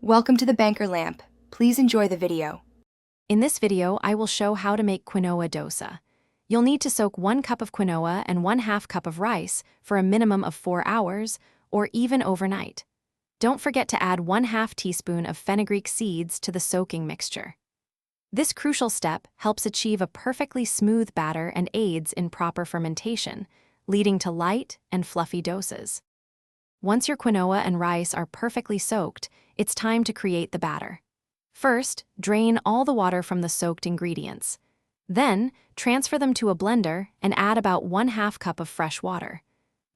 Welcome to the Banker Lamp. Please enjoy the video. In this video, I will show how to make quinoa dosa. You'll need to soak 1 cup of quinoa and 1/2 cup of rice for a minimum of 4 hours, or even overnight. Don't forget to add 1/2 teaspoon of fenugreek seeds to the soaking mixture. This crucial step helps achieve a perfectly smooth batter and aids in proper fermentation, leading to light and fluffy dosas. Once your quinoa and rice are perfectly soaked, it's time to create the batter. First, drain all the water from the soaked ingredients. Then, transfer them to a blender and add about 1/2 cup of fresh water.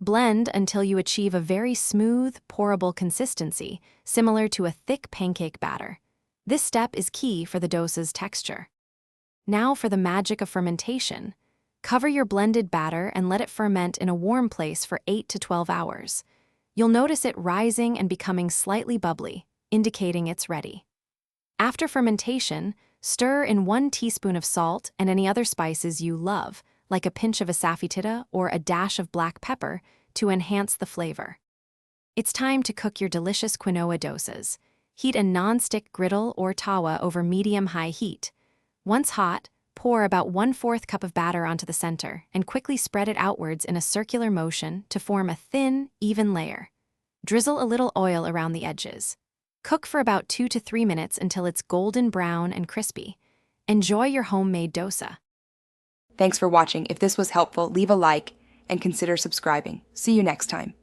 Blend until you achieve a very smooth, pourable consistency, similar to a thick pancake batter. This step is key for the dosa's texture. Now for the magic of fermentation. Cover your blended batter and let it ferment in a warm place for 8 to 12 hours. You'll notice it rising and becoming slightly bubbly, indicating it's ready. After fermentation, stir in 1 teaspoon of salt and any other spices you love, like a pinch of asafoetida or a dash of black pepper, to enhance the flavor. It's time to cook your delicious quinoa dosas. Heat a non-stick griddle or tawa over medium-high heat. Once hot, pour about 1/4 cup of batter onto the center and quickly spread it outwards in a circular motion to form a thin, even layer. Drizzle a little oil around the edges. Cook for about 2 to 3 minutes until it's golden brown and crispy. Enjoy your homemade dosa. Thanks for watching. If this was helpful, leave a like and consider subscribing. See you next time.